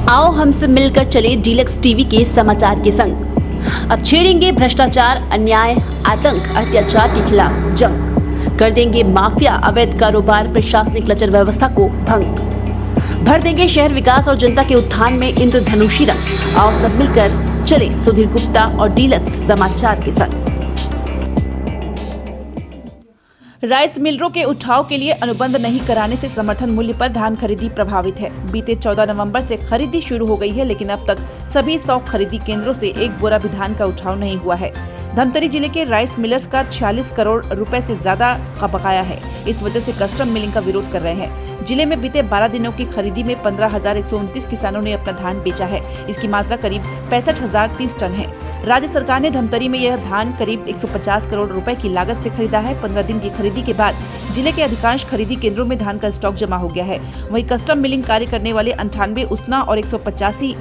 आओ हमसे मिलकर चले डीलक्स टीवी के समाचार के संग। अब छेड़ेंगे भ्रष्टाचार, अन्याय, आतंक, अत्याचार के खिलाफ जंग। कर देंगे माफिया, अवैध कारोबार, प्रशासनिक लचर व्यवस्था को भंग। भर देंगे शहर विकास और जनता के उत्थान में इंद्रधनुषी रंग। आओ सब मिलकर चले सुधीर गुप्ता और डीलक्स समाचार के संग। राइस मिलरों के उठाव के लिए अनुबंध नहीं कराने से समर्थन मूल्य पर धान खरीदी प्रभावित है। बीते 14 नवंबर से खरीदी शुरू हो गई है, लेकिन अब तक सभी 100 खरीदी केंद्रों से एक बोरा भी धान का उठाव नहीं हुआ है। धमतरी जिले के राइस मिलर्स का 46 करोड़ रुपए से ज्यादा का बकाया है। इस वजह से कस्टम मिलिंग का विरोध कर रहे हैं। जिले में बीते 12 दिनों की खरीदी में 15,129 किसानों ने अपना धान बेचा है। इसकी मात्रा करीब 65,030 टन है। राज्य सरकार ने धमतरी में यह धान करीब 150 करोड़ रुपए की लागत से खरीदा है। 15 दिन की खरीदी के बाद जिले के अधिकांश खरीदी केंद्रों में धान का स्टॉक जमा हो गया है। वहीं कस्टम मिलिंग कार्य करने वाले 98 उसना और 185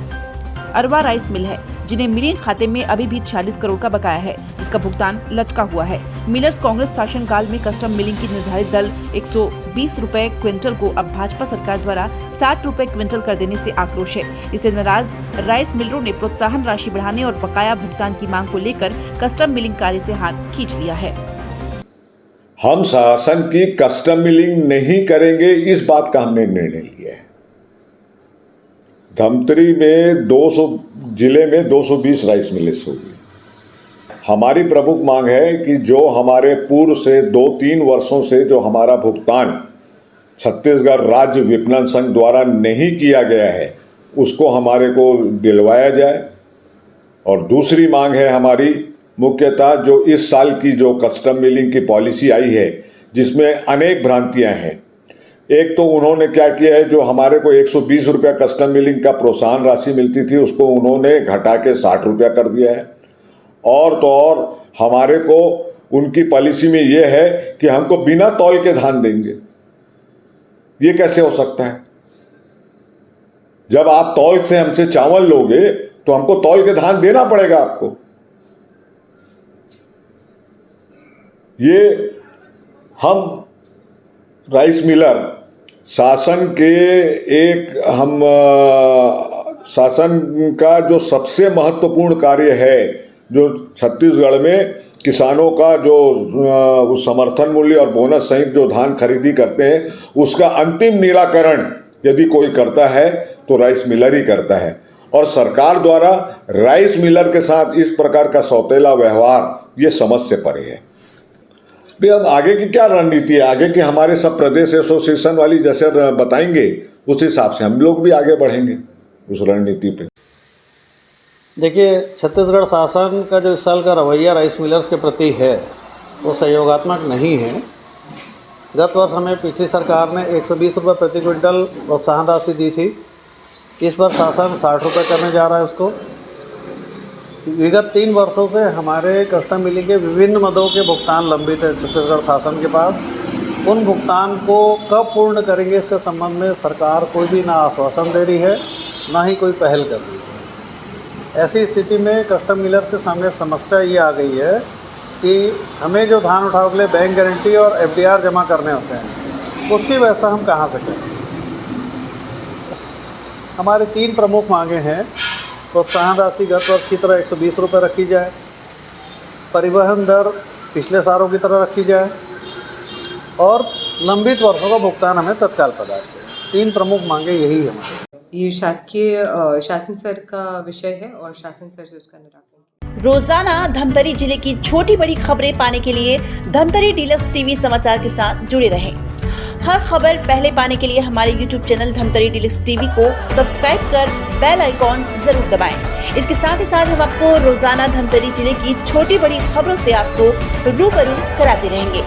अरवा राइस मिल है, जिन्हें मिलिंग खाते में अभी भी 46 करोड़ का बकाया है, जिसका भुगतान लटका हुआ है। मिलर्स कांग्रेस शासनकाल में कस्टम मिलिंग की निर्धारित दर 120 रुपए क्विंटल को अब भाजपा सरकार द्वारा 60 रुपए क्विंटल कर देने से आक्रोश है। इससे नाराज राइस मिलरों ने प्रोत्साहन राशि बढ़ाने और बकाया भुगतान की मांग को लेकर कस्टम मिलिंग कार्य से हाथ खींच लिया है। हम शासन की कस्टम मिलिंग नहीं करेंगे, इस बात का हमने निर्णय लिया है। धमतरी में 200 जिले में 220 राइस मिलें होगी। हमारी प्रमुख मांग है कि जो हमारे पूर्व से 2-3 वर्षों से जो हमारा भुगतान छत्तीसगढ़ राज्य विपणन संघ द्वारा नहीं किया गया है, उसको हमारे को दिलवाया जाए। और दूसरी मांग है हमारी मुख्यतः जो इस साल की जो कस्टम मिलिंग की पॉलिसी आई है, जिसमें अनेक भ्रांतियां हैं। एक तो उन्होंने क्या किया है, जो हमारे को 120 रुपया कस्टम मिलिंग का प्रोत्साहन राशि मिलती थी, उसको उन्होंने घटा के 60 रुपया कर दिया है। और तो और हमारे को उनकी पॉलिसी में यह है कि हमको बिना तौल के धान देंगे। ये कैसे हो सकता है? जब आप तौल से हमसे चावल लोगे तो हमको तौल के धान देना पड़ेगा आपको। ये हम राइस मिलर शासन के शासन का जो सबसे महत्वपूर्ण कार्य है, जो छत्तीसगढ़ में किसानों का जो समर्थन मूल्य और बोनस सहित जो धान खरीदी करते हैं, उसका अंतिम निराकरण यदि कोई करता है तो राइस मिलर ही करता है। और सरकार द्वारा राइस मिलर के साथ इस प्रकार का सौतेला व्यवहार ये समझ से परे है। भी अब आगे की क्या रणनीति है, आगे की हमारे सब प्रदेश एसोसिएशन वाली जैसे बताएंगे, उस हिसाब से हम लोग भी आगे बढ़ेंगे उस रणनीति पे। देखिए, छत्तीसगढ़ शासन का जो इस साल का रवैया राइस मिलर्स के प्रति है वो सहयोगात्मक नहीं है। गत वर्ष हमें पिछली सरकार ने 120 रुपये प्रति क्विंटल प्रोत्साहन राशि दी थी। इस बार शासन 60 रुपये करने जा रहा है उसको। विगत 3 वर्षों से हमारे कस्टम मिलिंग के विभिन्न मदों के भुगतान लंबित है छत्तीसगढ़ शासन के पास। उन भुगतान को कब पूर्ण करेंगे, इसके संबंध में सरकार कोई भी ना आश्वासन दे रही है, ना ही कोई पहल कर रही है। ऐसी स्थिति में कस्टम मिलर के सामने समस्या ये आ गई है कि हमें जो धान उठाव के लिए बैंक गारंटी और FDR जमा करने होते हैं, उसकी व्यवस्था हम कहाँ से करें। हमारी 3 प्रमुख मांगे हैं। प्रोत्साहन राशि गत वर्ष की तरह 120 रुपये रखी जाए, परिवहन दर पिछले सालों की तरह रखी जाए और लंबित वर्षों का भुगतान हमें तत्काल प्रदान करें। 3 प्रमुख मांगे यही है हमारी। ये शासन स्तर का विषय है और शासन स्तर से उसका निराकरण। रोजाना धमतरी जिले की छोटी बड़ी खबरें पाने के लिए धमतरी डीलक्स टीवी समाचार के साथ जुड़े रहें। हर खबर पहले पाने के लिए हमारे YouTube channel Dhamtari deluxe TV को सब्सक्राइब कर बेल आइकॉन जरूर दबाएं। इसके साथ ही साथ हम आपको रोजाना धमतरी जिले की छोटी बड़ी खबरों से आपको रूबरू कराते रहेंगे।